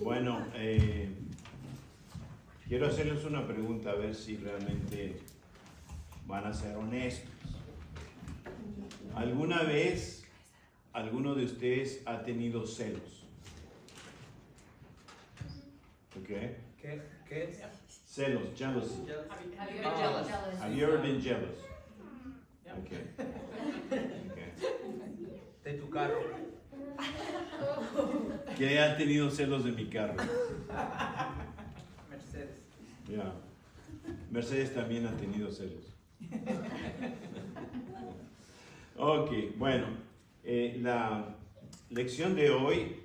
Bueno, quiero hacerles una pregunta a ver si realmente van a ser honestos. ¿Alguna vez alguno de ustedes ha tenido celos? ¿Ok? ¿Qué es? Celos, jealousy. Have you been jealous? Have you ever been jealous? Okay. De tu carro. ¿Quién ha tenido celos de mi carro? Mercedes. Ya. Mercedes también ha tenido celos. Ok, bueno, la lección de hoy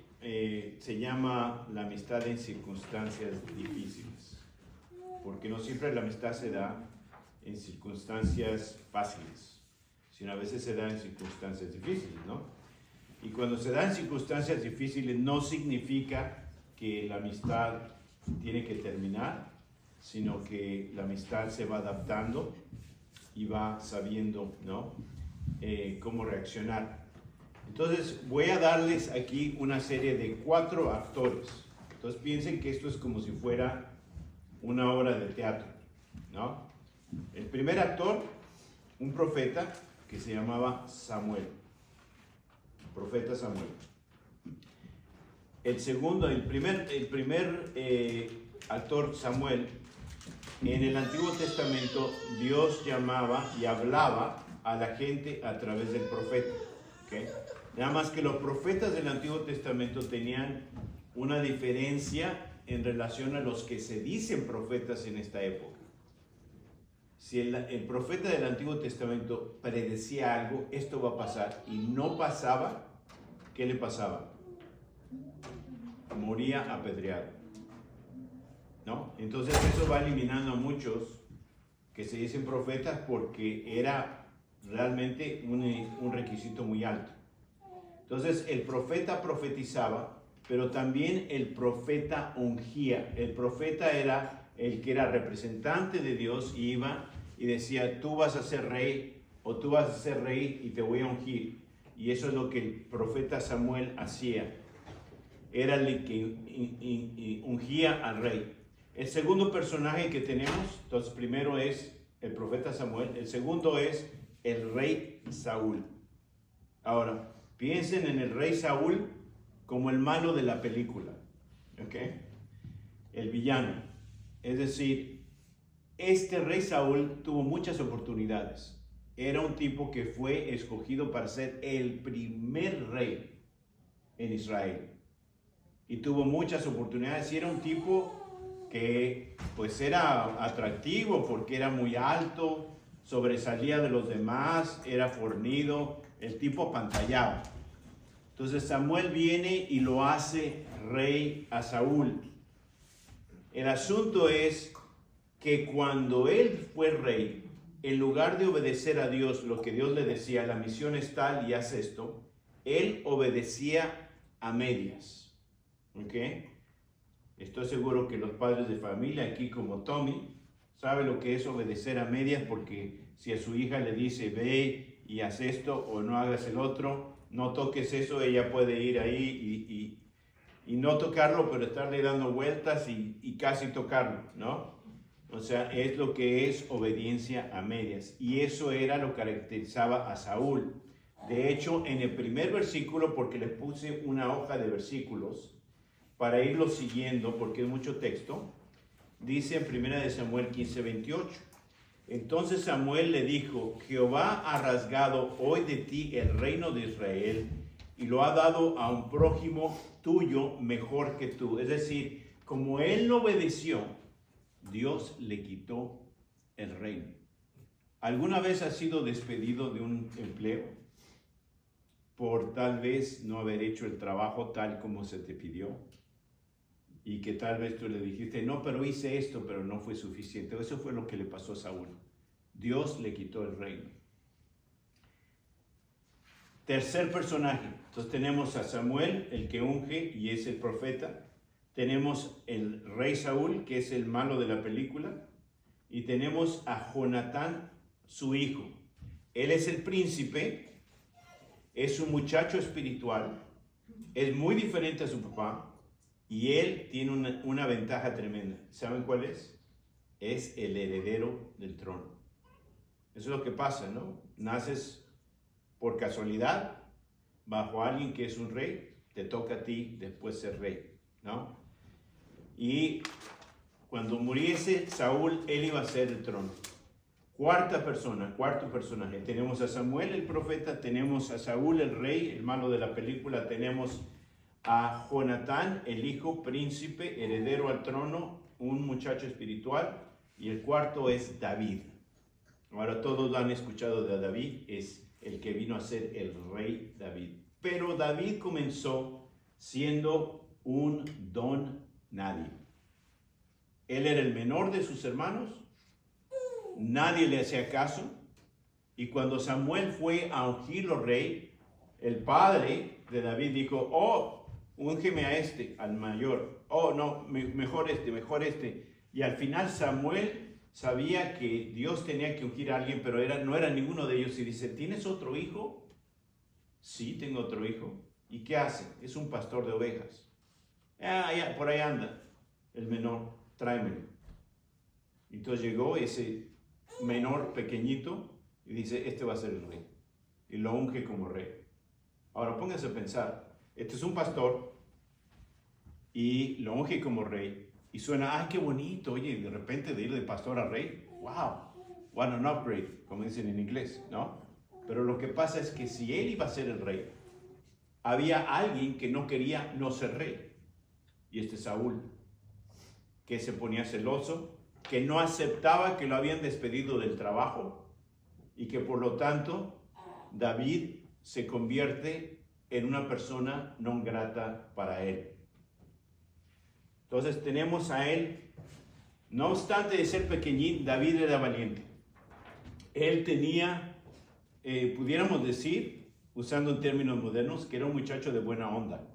se llama la amistad en circunstancias difíciles, porque no siempre la amistad se da en circunstancias fáciles, sino a veces se da en circunstancias difíciles, ¿no? Y cuando se da en circunstancias difíciles no significa que la amistad tiene que terminar, sino que la amistad se va adaptando y va sabiendo, ¿no? Cómo reaccionar. Entonces voy a darles aquí una serie de 4 actores. Entonces piensen que esto es como si fuera una obra de teatro, ¿no? El primer actor, un profeta que se llamaba Samuel. Profeta Samuel. El segundo, el primer actor, Samuel. En el Antiguo Testamento Dios llamaba y hablaba a la gente a través del profeta, ¿okay? Nada más que los profetas del Antiguo Testamento tenían una diferencia en relación a los que se dicen profetas en esta época. Si el profeta del Antiguo Testamento predecía algo, esto va a pasar, y no pasaba, ¿qué le pasaba? Moría apedreado, ¿no? Entonces eso va eliminando a muchos que se dicen profetas porque era realmente un requisito muy alto. Entonces el profeta profetizaba, pero también el profeta ungía. El profeta era el que era representante de Dios y iba y decía, tú vas a ser rey, o tú vas a ser rey y te voy a ungir. Y eso es lo que el profeta Samuel hacía. Era el que ungía al rey. El segundo personaje que tenemos, entonces primero es el profeta Samuel, el segundo es el rey Saúl. Ahora, piensen en el rey Saúl como el malo de la película, ¿ok? El villano. Es decir, este rey Saúl tuvo muchas oportunidades. Era un tipo que fue escogido para ser el primer rey en Israel. Y tuvo muchas oportunidades. Y era un tipo que pues era atractivo porque era muy alto, sobresalía de los demás, era fornido, el tipo apantallaba. Entonces Samuel viene y lo hace rey a Saúl. El asunto es que cuando él fue rey, en lugar de obedecer a Dios, lo que Dios le decía, la misión es tal y haz esto, él obedecía a medias. ¿Ok? Estoy seguro que los padres de familia, aquí como Tommy, saben lo que es obedecer a medias, porque si a su hija le dice, ve y haz esto o no hagas el otro, no toques eso, ella puede ir ahí y no tocarlo, pero estarle dando vueltas y casi tocarlo, ¿no? O sea, es lo que es obediencia a medias. Y eso era lo que caracterizaba a Saúl. De hecho, en el primer versículo, porque le puse una hoja de versículos para irlo siguiendo, porque es mucho texto, dice en 1 Samuel 15:28. Entonces Samuel le dijo, Jehová ha rasgado hoy de ti el reino de Israel y lo ha dado a un prójimo tuyo mejor que tú. Es decir, como él no obedeció, Dios le quitó el reino. ¿Alguna vez has sido despedido de un empleo por tal vez no haber hecho el trabajo tal como se te pidió? Y que tal vez tú le dijiste, no, pero hice esto, pero no fue suficiente. Eso fue lo que le pasó a Saúl. Dios le quitó el reino. Tercer personaje. Entonces tenemos a Samuel, el que unge y es el profeta. Tenemos el rey Saúl, que es el malo de la película. Y tenemos a Jonatán, su hijo. Él es el príncipe, es un muchacho espiritual, es muy diferente a su papá. Y él tiene una ventaja tremenda. ¿Saben cuál es? Es el heredero del trono. Eso es lo que pasa, ¿no? Naces por casualidad bajo alguien que es un rey, te toca a ti después ser rey, ¿no? Y cuando muriese Saúl, él iba a ser el trono. Cuarto personaje. Tenemos a Samuel el profeta, tenemos a Saúl el rey, el malo de la película, tenemos a Jonatán, el hijo, príncipe, heredero al trono, un muchacho espiritual, y el cuarto es David. Ahora todos han escuchado de David, es el que vino a ser el rey David. Pero David comenzó siendo un don nadie. Él era el menor de sus hermanos, nadie le hacía caso, y cuando Samuel fue a ungirlo rey, el padre de David dijo, oh, úngeme a este, al mayor, oh, no, mejor este, y al final Samuel sabía que Dios tenía que ungir a alguien, pero no era ninguno de ellos, y dice, ¿tienes otro hijo? Sí, tengo otro hijo. ¿Y qué hace? Es un pastor de ovejas. Por ahí anda, el menor, tráemelo. Entonces llegó ese menor pequeñito y dice, este va a ser el rey. Y lo unge como rey. Ahora pónganse a pensar, este es un pastor y lo unge como rey. Y suena, ¡ay, qué bonito! Oye, de repente de ir de pastor a rey, ¡wow! What an upgrade, como dicen en inglés, ¿no? Pero lo que pasa es que si él iba a ser el rey, había alguien que no quería no ser rey. Y este Saúl, que se ponía celoso, que no aceptaba que lo habían despedido del trabajo y que por lo tanto David se convierte en una persona no grata para él. Entonces tenemos a él, no obstante de ser pequeñín, David era valiente. Él tenía, pudiéramos decir, usando en términos modernos, que era un muchacho de buena onda.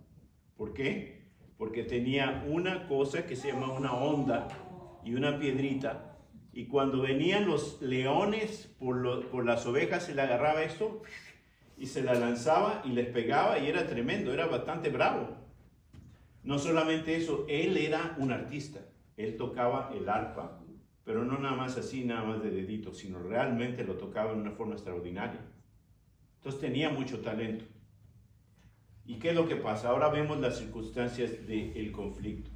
¿Por qué? Porque tenía una cosa que se llama una onda y una piedrita, y cuando venían los leones por las ovejas, se le agarraba esto y se la lanzaba y les pegaba, y era tremendo, era bastante bravo. No solamente eso, él era un artista, él tocaba el arpa, pero no nada más así, nada más de dedito, sino realmente lo tocaba en una forma extraordinaria. Entonces tenía mucho talento. ¿Y qué es lo que pasa? Ahora vemos las circunstancias del conflicto.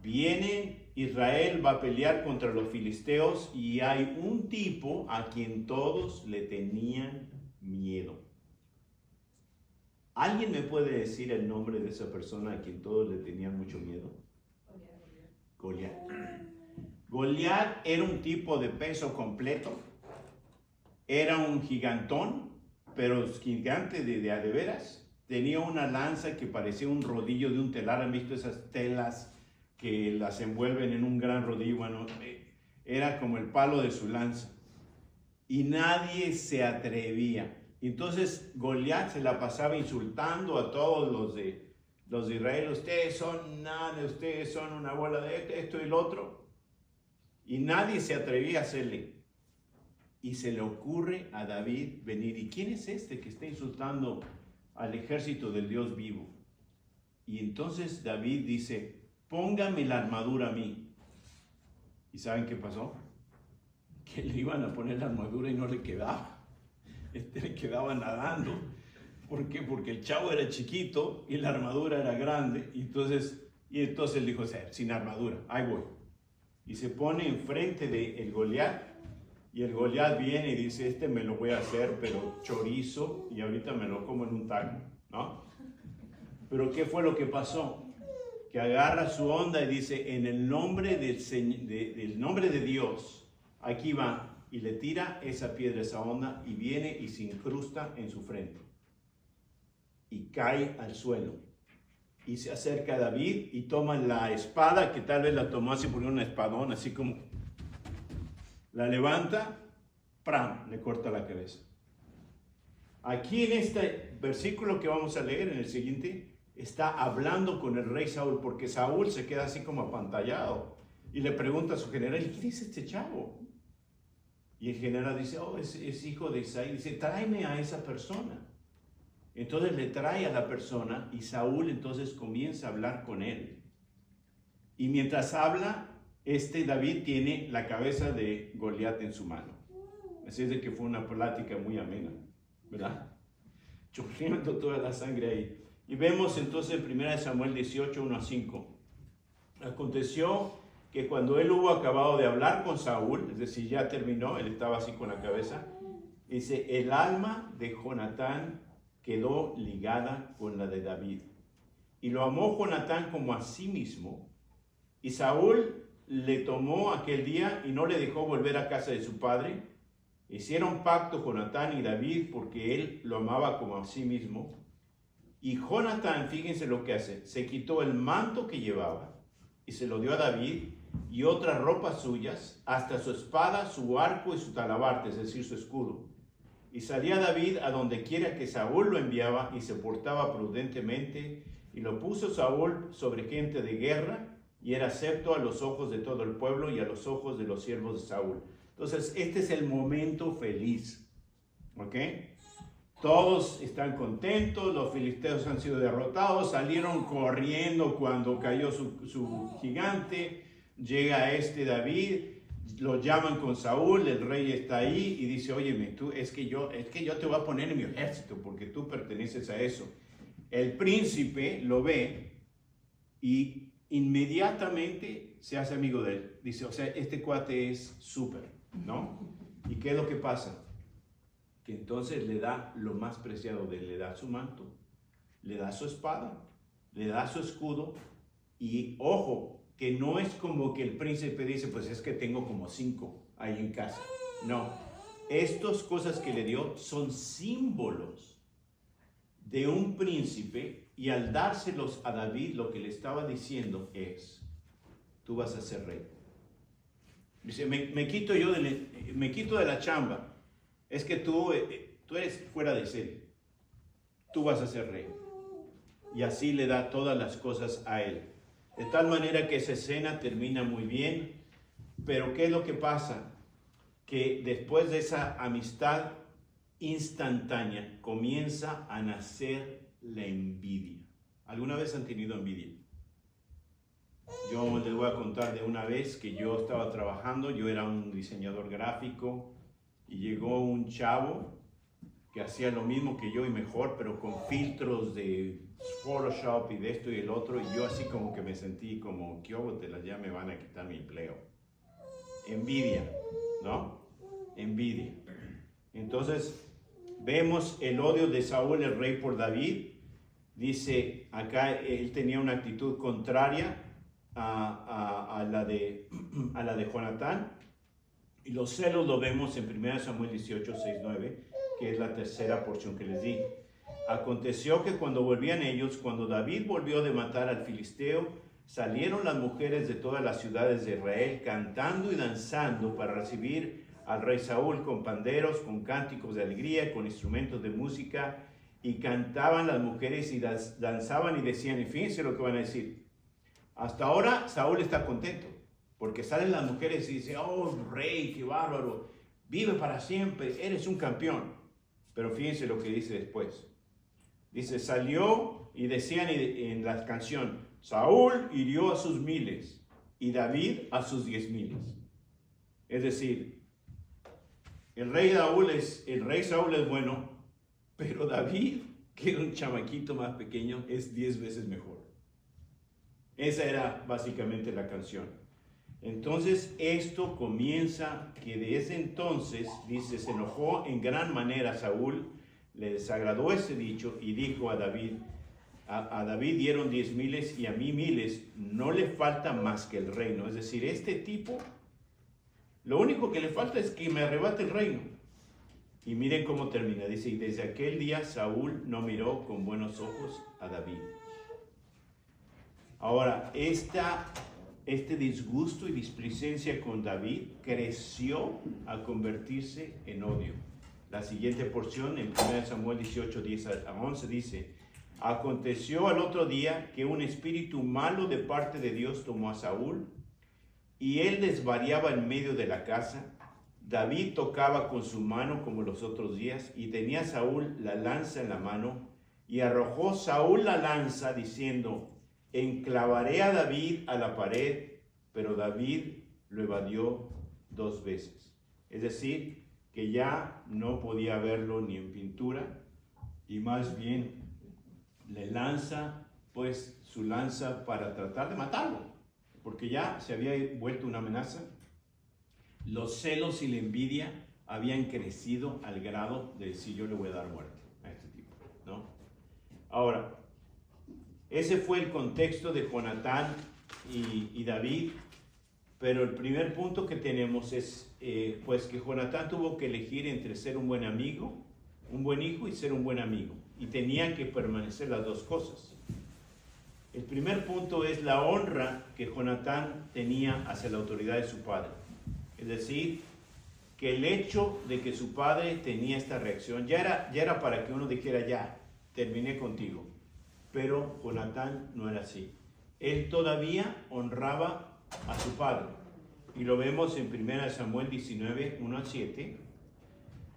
Israel va a pelear contra los filisteos y hay un tipo a quien todos le tenían miedo. ¿Alguien me puede decir el nombre de esa persona a quien todos le tenían mucho miedo? Goliat. Goliat era un tipo de peso completo. Era un gigantón, pero gigante de veras. Tenía una lanza que parecía un rodillo de un telar. ¿Han visto esas telas que las envuelven en un gran rodillo? Bueno, era como el palo de su lanza. Y nadie se atrevía. Entonces Goliat se la pasaba insultando a todos los de Israel. Ustedes son nada, ustedes son una bola de esto y lo otro. Y nadie se atrevía a hacerle. Y se le ocurre a David venir. ¿Y quién es este que está insultando al ejército del Dios vivo? Y entonces David dice, póngame la armadura a mí. ¿Y saben qué pasó? Que le iban a poner la armadura y no le quedaba. Le quedaba nadando. ¿Por qué? Porque el chavo era chiquito y la armadura era grande. Y entonces él dijo, sin armadura, ahí voy. Y se pone enfrente del Goliat. Y el Goliat viene y dice, me lo voy a hacer, pero chorizo, y ahorita me lo como en un taco, ¿no? Pero ¿qué fue lo que pasó? Que agarra su onda y dice, en el nombre del nombre de Dios, aquí va, y le tira esa piedra, esa onda, y viene y se incrusta en su frente. Y cae al suelo. Y se acerca a David y toma la espada, que tal vez la tomó así por una espadón, así como la levanta, ¡pram!, le corta la cabeza. Aquí en este versículo que vamos a leer, en el siguiente, está hablando con el rey Saúl, porque Saúl se queda así como apantallado y le pregunta a su general, ¿quién es este chavo? Y el general dice, es hijo de Isaí. Dice, tráeme a esa persona. Entonces le trae a la persona y Saúl entonces comienza a hablar con él. Y mientras habla, David tiene la cabeza de Goliat en su mano. Así es de que fue una plática muy amena, ¿verdad? Chorreando toda la sangre ahí. Y vemos entonces en 1 Samuel 18, 1-5. Aconteció que cuando él hubo acabado de hablar con Saúl, es decir, ya terminó, él estaba así con la cabeza, dice, el alma de Jonatán quedó ligada con la de David. Y lo amó Jonatán como a sí mismo. Y Saúl le tomó aquel día y no le dejó volver a casa de su padre. Hicieron pacto Jonatán y David porque él lo amaba como a sí mismo. Y Jonatán, fíjense lo que hace, se quitó el manto que llevaba y se lo dio a David y otras ropas suyas, hasta su espada, su arco y su talabarte, es decir, su escudo. Y salía David a donde quiera que Saúl lo enviaba y se portaba prudentemente, y lo puso Saúl sobre gente de guerra, y era acepto a los ojos de todo el pueblo y a los ojos de los siervos de Saúl. Entonces, este es el momento feliz, ¿ok? Todos están contentos, los filisteos han sido derrotados, salieron corriendo cuando cayó su gigante, llega David, lo llaman con Saúl, el rey está ahí y dice, óyeme, es que yo te voy a poner en mi ejército porque tú perteneces a eso. El príncipe lo ve y inmediatamente se hace amigo de él. Dice, o sea, este cuate es súper, ¿no? ¿Y qué es lo que pasa? Que entonces le da lo más preciado de él, le da su manto, le da su espada, le da su escudo y ojo, que no es como que el príncipe dice, pues es que tengo como 5 ahí en casa. No, estas cosas que le dio son símbolos de un príncipe y al dárselos a David lo que le estaba diciendo es, tú vas a ser rey. Dice, me quito de la chamba. Es que tú eres fuera de serie. Tú vas a ser rey. Y así le da todas las cosas a él. De tal manera que esa escena termina muy bien. Pero ¿qué es lo que pasa? Que después de esa amistad instantánea comienza a nacer la envidia. ¿Alguna vez han tenido envidia? Yo les voy a contar de una vez que yo estaba trabajando, yo era un diseñador gráfico y llegó un chavo que hacía lo mismo que yo y mejor, pero con filtros de Photoshop y de esto y el otro, y yo así como que me sentí como, ¿qué óbotelas? Ya me van a quitar mi empleo. Envidia, ¿no? Envidia. Entonces, vemos el odio de Saúl, el rey, por David. Dice, acá él tenía una actitud contraria a la de Jonatán. Y los celos lo vemos en 1 Samuel 18, 6, 9, que es la tercera porción que les di. Aconteció que cuando volvían ellos, cuando David volvió de matar al filisteo, salieron las mujeres de todas las ciudades de Israel cantando y danzando para recibir al rey Saúl con panderos, con cánticos de alegría, con instrumentos de música, y cantaban las mujeres y danzaban y decían, y fíjense lo que van a decir, hasta ahora Saúl está contento, porque salen las mujeres y dicen, oh rey, qué bárbaro, vive para siempre, eres un campeón. Pero fíjense lo que dice después. Dice, salió y decían en la canción, Saúl hirió a sus 1000 y David a sus 10,000. Es decir, el rey Saúl es bueno, pero David, que era un chamaquito más pequeño, es 10 veces mejor. Esa era básicamente la canción. Entonces esto comienza que desde entonces, dice, se enojó en gran manera Saúl, le desagradó ese dicho y dijo a David, a David dieron 10,000 y a mí 1,000, no le falta más que el reino. Es decir, este tipo, lo único que le falta es que me arrebate el reino. Y miren cómo termina, dice, y desde aquel día Saúl no miró con buenos ojos a David. Ahora, este disgusto y displicencia con David creció a convertirse en odio. La siguiente porción en 1 Samuel 18, 10 a 11 dice, aconteció al otro día que un espíritu malo de parte de Dios tomó a Saúl y él desvariaba en medio de la casa. David tocaba con su mano como los otros días y tenía Saúl la lanza en la mano Y arrojó Saúl la lanza, diciendo, enclavaré a David a la pared, pero David lo evadió 2 veces. Es decir, que ya no podía verlo ni en pintura, y más bien le lanza pues su lanza para tratar de matarlo, porque ya se había vuelto una amenaza. Los celos y la envidia habían crecido al grado de decir, yo le voy a dar muerte a este tipo, ¿no? Ahora, ese fue el contexto de Jonatán y David, pero el primer punto que tenemos es pues que Jonatán tuvo que elegir entre ser un buen amigo, un buen hijo y ser un buen amigo, y tenían que permanecer las dos cosas. El primer punto es la honra que Jonatán tenía hacia la autoridad de su padre, es decir, que el hecho de que su padre tenía esta reacción ya era para que uno dijera, ya, terminé contigo. Pero Jonatán no era así. Él todavía honraba a su padre. Y lo vemos en 1 Samuel 19, 1 al 7.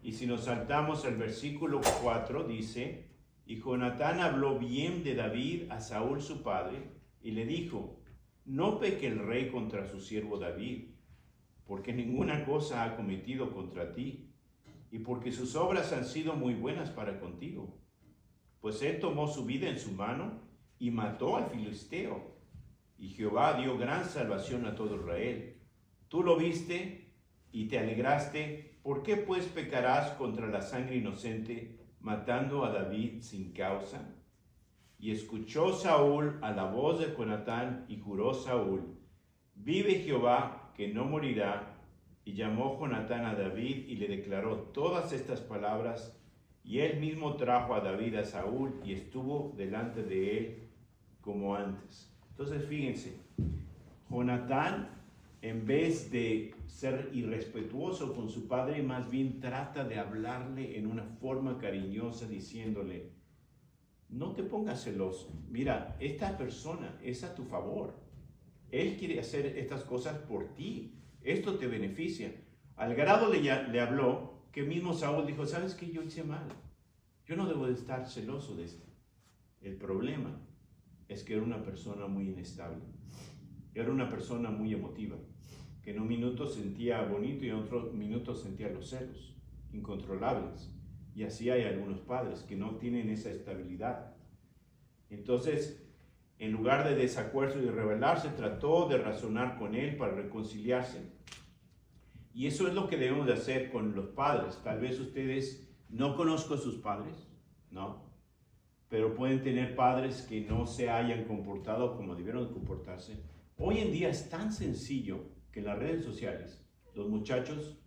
Y si nos saltamos al versículo 4, dice, y Jonatán habló bien de David a Saúl su padre, y le dijo, no peque el rey contra su siervo David, porque ninguna cosa ha cometido contra ti, y porque sus obras han sido muy buenas para contigo. Pues él tomó su vida en su mano y mató al filisteo, y Jehová dio gran salvación a todo Israel. Tú lo viste y te alegraste. ¿Por qué pues pecarás contra la sangre inocente, matando a David sin causa? Y escuchó Saúl a la voz de Jonatán, y juró Saúl, vive Jehová, que no morirá. Y llamó Jonatán a David y le declaró todas estas palabras, y él mismo trajo a David a Saúl y estuvo delante de él como antes. Entonces fíjense, Jonatán, en vez de ser irrespetuoso con su padre, más bien trata de hablarle en una forma cariñosa, diciéndole, no te pongas celoso, mira, esta persona es a tu favor, él quiere hacer estas cosas por ti, esto te beneficia. Al grado le habló que mismo Saúl dijo, ¿sabes qué? Yo hice mal, yo no debo de estar celoso de esto. El problema es que era una persona muy inestable, era una persona muy emotiva, que en un minuto sentía bonito y en otro minuto sentía los celos incontrolables. Y así hay algunos padres que no tienen esa estabilidad. Entonces, en lugar de desacuerdo y rebelarse, trató de razonar con él para reconciliarse. Y eso es lo que debemos de hacer con los padres. Tal vez ustedes no conozcan a sus padres, ¿no? Pero pueden tener padres que no se hayan comportado como debieron comportarse. Hoy en día es tan sencillo que en las redes sociales los muchachos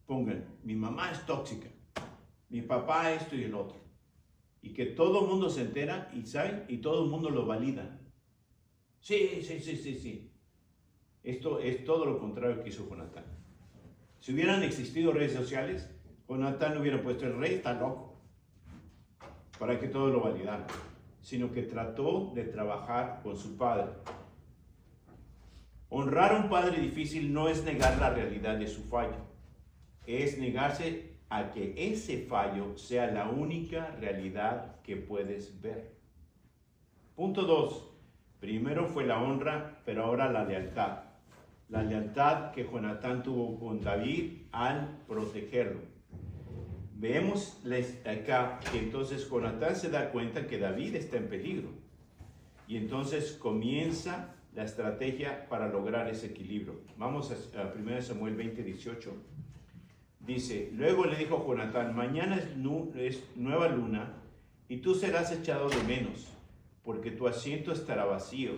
pongan, mi mamá es tóxica, mi papá esto y el otro. Y que todo el mundo se entera y sabe, y todo el mundo lo valida. Sí. Esto es todo lo contrario que hizo Jonatán. Si hubieran existido redes sociales, Jonatán hubiera puesto, el rey está loco, para que todos lo validaran, sino que trató de trabajar con su padre. Honrar a un padre difícil no es negar la realidad de su fallo, es negarse a que ese fallo sea la única realidad que puedes ver. Punto 2. Primero fue la honra, pero ahora la lealtad. La lealtad que Jonatán tuvo con David al protegerlo. Vemos acá que entonces Jonatán se da cuenta que David está en peligro. Y entonces comienza la estrategia para lograr ese equilibrio. Vamos a 1 Samuel 20, 18. Dice, luego le dijo Jonatán, mañana es nueva luna y tú serás echado de menos, porque tu asiento estará vacío.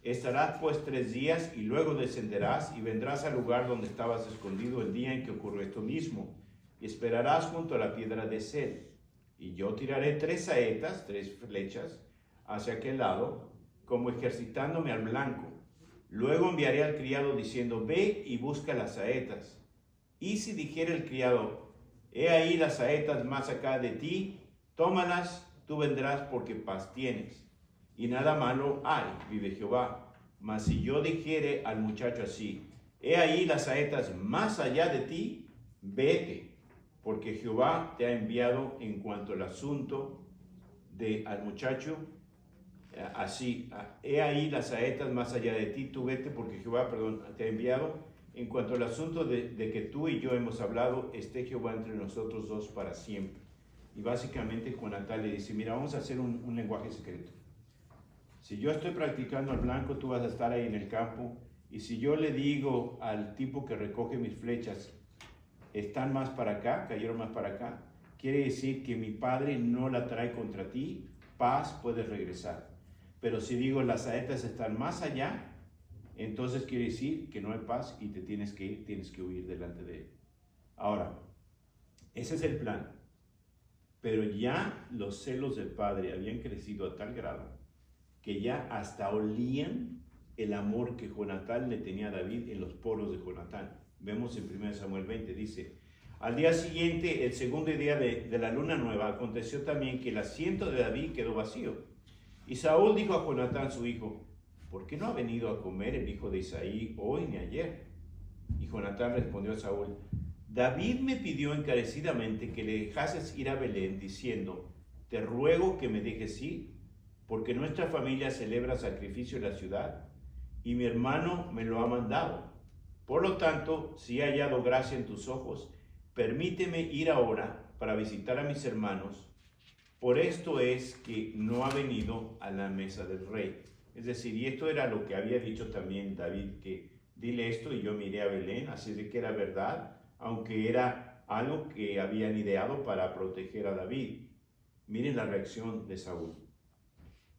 Estarás pues 3 días y luego descenderás y vendrás al lugar donde estabas escondido el día en que ocurrió esto mismo, y esperarás junto a la piedra de Sed. Y yo tiraré 3 saetas, 3 flechas, hacia aquel lado, como ejercitándome al blanco. Luego enviaré al criado diciendo, ve y busca las saetas. Y si dijere el criado, he ahí las saetas más acá de ti, tómalas, tú vendrás porque paz tienes. Y nada malo hay, vive Jehová. Mas si yo dijere al muchacho así, he ahí las saetas más allá de ti, vete, porque Jehová te ha enviado en cuanto al asunto al muchacho así, he ahí las saetas más allá de ti, tú vete porque Jehová, te ha enviado. En cuanto al asunto de que tú y yo hemos hablado, esté Jehová entre nosotros dos para siempre. Y básicamente Jonatán le dice, mira, vamos a hacer un lenguaje secreto. Si yo estoy practicando al blanco, tú vas a estar ahí en el campo. Y si yo le digo al tipo que recoge mis flechas, están más para acá, cayeron más para acá, quiere decir que mi padre no la trae contra ti, paz, puedes regresar. Pero si digo las saetas están más allá, entonces quiere decir que no hay paz y te tienes que huir delante de él. Ahora, ese es el plan. Pero ya los celos del padre habían crecido a tal grado que ya hasta olían el amor que Jonatán le tenía a David en los poros de Jonatán. Vemos en 1 Samuel 20, dice, al día siguiente, el segundo día de la luna nueva, aconteció también que el asiento de David quedó vacío. Y Saúl dijo a Jonatán su hijo, ¿por qué no ha venido a comer el hijo de Isaí hoy ni ayer? Y Jonatán respondió a Saúl, David me pidió encarecidamente que le dejases ir a Belén, diciendo, te ruego que me dejes ir, porque nuestra familia celebra sacrificio en la ciudad, y mi hermano me lo ha mandado. Por lo tanto, si he hallado gracia en tus ojos, permíteme ir ahora para visitar a mis hermanos. Por esto es que no ha venido a la mesa del rey. Es decir, y esto era lo que había dicho también David, que dile esto y yo me iré a Belén, así de que era verdad, aunque era algo que habían ideado para proteger a David. Miren la reacción de Saúl.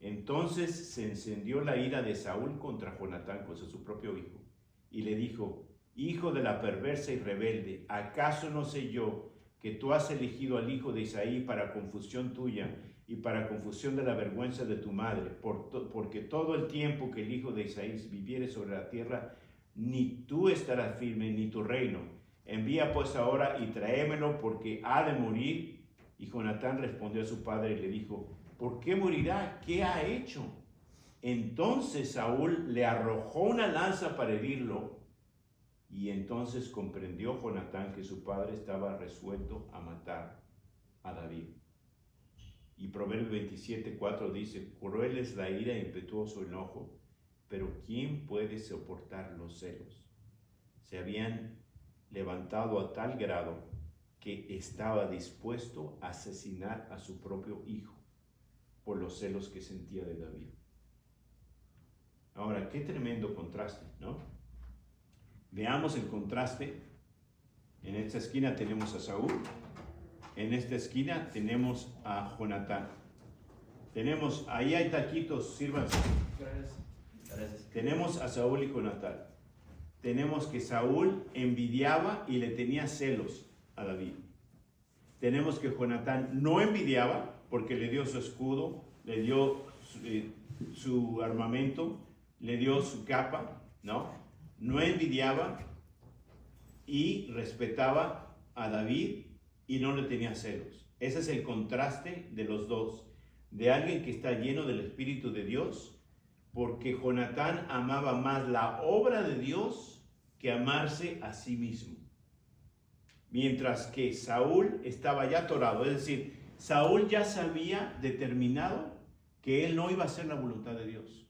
Entonces se encendió la ira de Saúl contra Jonatán, contra su propio hijo, y le dijo, hijo de la perversa y rebelde, ¿acaso no sé yo que tú has elegido al hijo de Isaí para confusión tuya y para confusión de la vergüenza de tu madre? Porque todo el tiempo que el hijo de Isaí viviere sobre la tierra, ni tú estarás firme, ni tu reino. Envía pues ahora y tráemelo, porque ha de morir. Y Jonatán respondió a su padre y le dijo, ¿por qué morirá? ¿Qué ha hecho? Entonces Saúl le arrojó una lanza para herirlo, y entonces comprendió Jonatán que su padre estaba resuelto a matar a David. Y Proverbios 27:4 dice, cruel es la ira e impetuoso enojo, pero ¿quién puede soportar los celos? Se habían levantado a tal grado que estaba dispuesto a asesinar a su propio hijo por los celos que sentía de David. Ahora, qué tremendo contraste, ¿no? Veamos el contraste. En esta esquina tenemos a Saúl, en esta esquina tenemos a Jonatán. Tenemos, ahí hay taquitos, sírvanse. Gracias. Tenemos a Saúl y Jonatán. Tenemos que Saúl envidiaba y le tenía celos a David. Tenemos que Jonatán no envidiaba porque le dio su escudo, le dio su armamento, le dio su capa, ¿no? No envidiaba y respetaba a David y no le tenía celos. Ese es el contraste de los dos, de alguien que está lleno del Espíritu de Dios, porque Jonatán amaba más la obra de Dios que amarse a sí mismo. Mientras que Saúl estaba ya atorado, es decir, Saúl ya sabía determinado que él no iba a hacer la voluntad de Dios.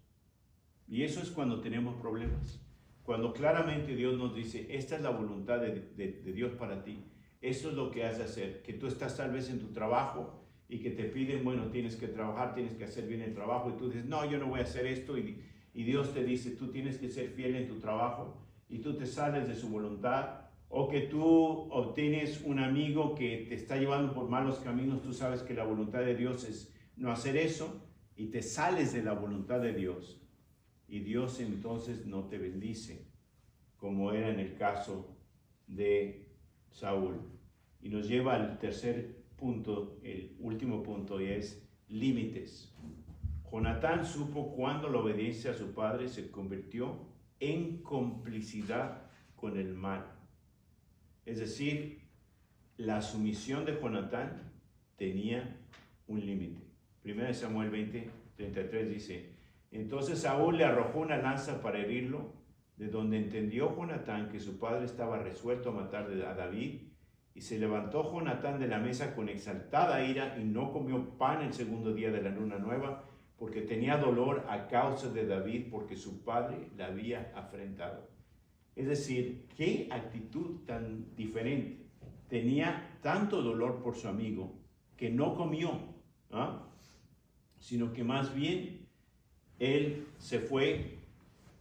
Y eso es cuando tenemos problemas. Cuando claramente Dios nos dice, esta es la voluntad de Dios para ti. Esto es lo que has de hacer. Que tú estás tal vez en tu trabajo y que te piden, bueno, tienes que trabajar, tienes que hacer bien el trabajo. Y tú dices, no, yo no voy a hacer esto. Y Dios te dice, tú tienes que ser fiel en tu trabajo. Y tú te sales de su voluntad. O que tú obtienes un amigo que te está llevando por malos caminos. Tú sabes que la voluntad de Dios es no hacer eso. Y te sales de la voluntad de Dios. Y Dios entonces no te bendice, como era en el caso de Saúl. Y nos lleva al tercer punto, el último punto, y es límites. Jonatán supo cuando la obediencia a su padre se convirtió en complicidad con el mal. Es decir, la sumisión de Jonatán tenía un límite. 1 Samuel 20:33 dice, entonces Saúl le arrojó una lanza para herirlo, de donde entendió Jonatán que su padre estaba resuelto a matar a David, Y se levantó Jonatán de la mesa con exaltada ira y no comió pan el segundo día de la luna nueva, porque tenía dolor a causa de David, porque su padre la había afrentado. Es decir, qué actitud tan diferente. Tenía tanto dolor por su amigo que no comió, ¿ah? Sino que más bien él se fue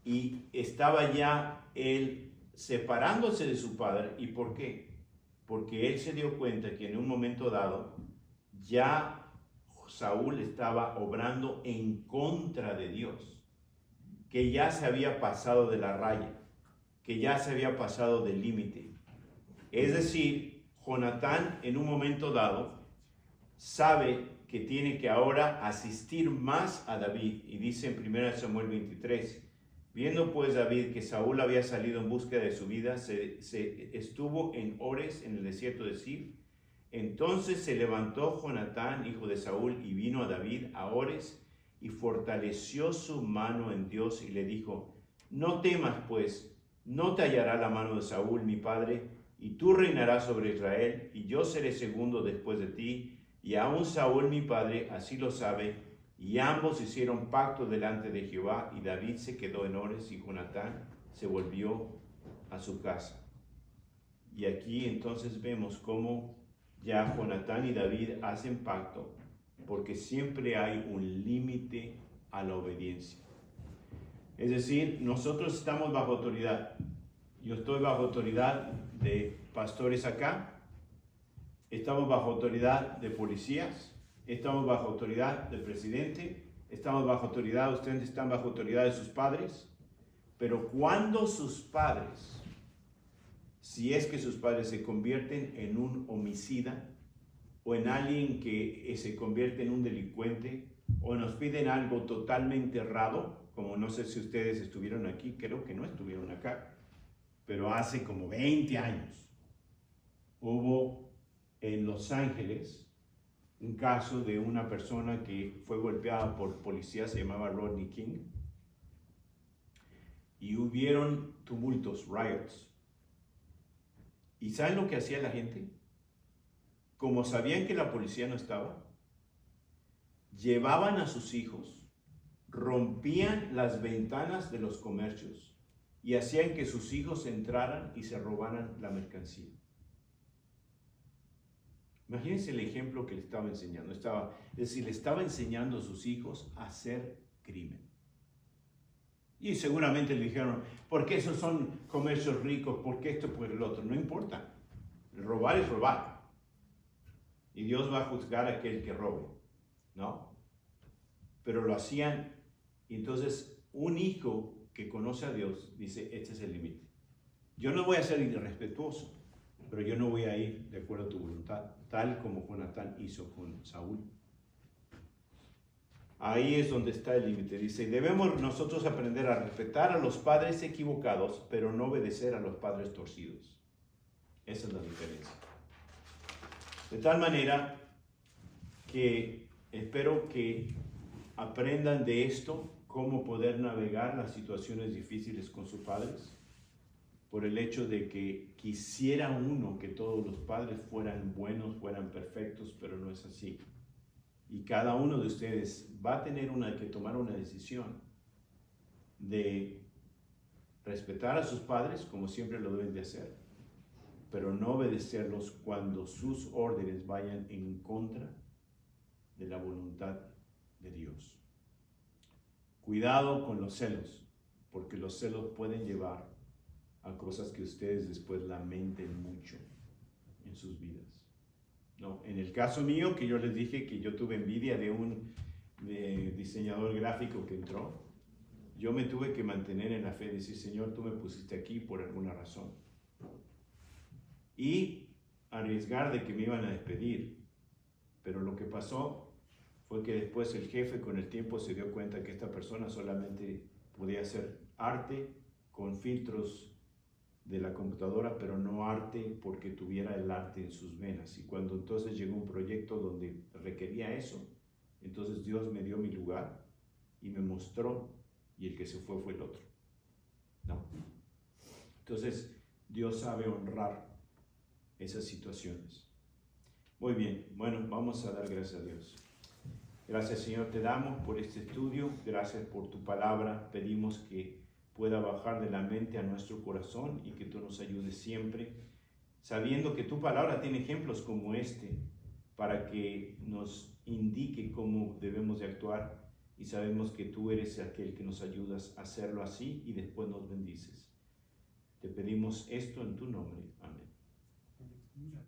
y estaba ya él separándose de su padre. ¿Y por qué? Porque él se dio cuenta que en un momento dado ya Saúl estaba obrando en contra de Dios, que ya se había pasado de la raya, que ya se había pasado del límite. Es decir, Jonatán en un momento dado sabe que tiene que ahora asistir más a David, y dice en 1 Samuel 23, viendo pues David que Saúl había salido en búsqueda de su vida, se estuvo en Ores, en el desierto de Zif. Entonces se levantó Jonatán, hijo de Saúl, y vino a David a Ores, y fortaleció su mano en Dios, y le dijo, no temas pues, no te hallará la mano de Saúl mi padre, y tú reinarás sobre Israel, y yo seré segundo después de ti, y aún Saúl mi padre así lo sabe. Y ambos hicieron pacto delante de Jehová, y David se quedó en Ores, y Jonatán se volvió a su casa. Y aquí entonces vemos cómo ya Jonatán y David hacen pacto, porque siempre hay un límite a la obediencia. Es decir, nosotros estamos bajo autoridad. Yo estoy bajo autoridad de pastores acá, estamos bajo autoridad de policías, estamos bajo autoridad del presidente, estamos bajo autoridad, ustedes están bajo autoridad de sus padres, pero cuando sus padres, si es que sus padres se convierten en un homicida o en alguien que se convierte en un delincuente o nos piden algo totalmente errado, como no sé si ustedes estuvieron aquí, creo que no estuvieron acá, pero hace como 20 años hubo en Los Ángeles un caso de una persona que fue golpeada por policías, se llamaba Rodney King, y hubieron tumultos, riots. ¿Y saben lo que hacía la gente? Como sabían que la policía no estaba, llevaban a sus hijos, rompían las ventanas de los comercios y hacían que sus hijos entraran y se robaran la mercancía. Imagínense el ejemplo que le estaba enseñando. Es decir, le estaba enseñando a sus hijos a hacer crimen. Y seguramente le dijeron, ¿por qué esos son comercios ricos? ¿Por qué esto, por el otro? No importa. Robar es robar. Y Dios va a juzgar a aquel que robe, ¿no? Pero lo hacían, y entonces un hijo que conoce a Dios dice, este es el límite. Yo no voy a ser irrespetuoso, pero yo no voy a ir de acuerdo a tu voluntad, tal como Jonatán hizo con Saúl. Ahí es donde está el límite. Dice, debemos nosotros aprender a respetar a los padres equivocados, pero no obedecer a los padres torcidos. Esa es la diferencia. De tal manera que espero que aprendan de esto, cómo poder navegar las situaciones difíciles con sus padres, por el hecho de que quisiera uno que todos los padres fueran buenos, fueran perfectos, pero no es así. Y cada uno de ustedes va a tener que tomar una decisión de respetar a sus padres, como siempre lo deben de hacer, pero no obedecerlos cuando sus órdenes vayan en contra de la voluntad de Dios. Cuidado con los celos, porque los celos pueden llevar a cosas que ustedes después lamenten mucho en sus vidas. No, en el caso mío, que yo les dije que yo tuve envidia de un diseñador gráfico que entró, yo me tuve que mantener en la fe, decir, Señor, tú me pusiste aquí por alguna razón. Y arriesgar de que me iban a despedir. Pero lo que pasó fue que después el jefe con el tiempo se dio cuenta que esta persona solamente podía hacer arte con filtros de la computadora, pero no arte porque tuviera el arte en sus venas. Y cuando entonces llegó un proyecto donde requería eso, entonces Dios me dio mi lugar y me mostró, y el que se fue el otro, ¿no? Entonces Dios sabe honrar esas situaciones. Muy bien, bueno, vamos a dar gracias a Dios. Gracias, Señor, te damos por este estudio, gracias por tu palabra, pedimos que pueda bajar de la mente a nuestro corazón y que tú nos ayudes siempre, sabiendo que tu palabra tiene ejemplos como este, para que nos indique cómo debemos de actuar, y sabemos que tú eres aquel que nos ayudas a hacerlo así y después nos bendices. Te pedimos esto en tu nombre. Amén.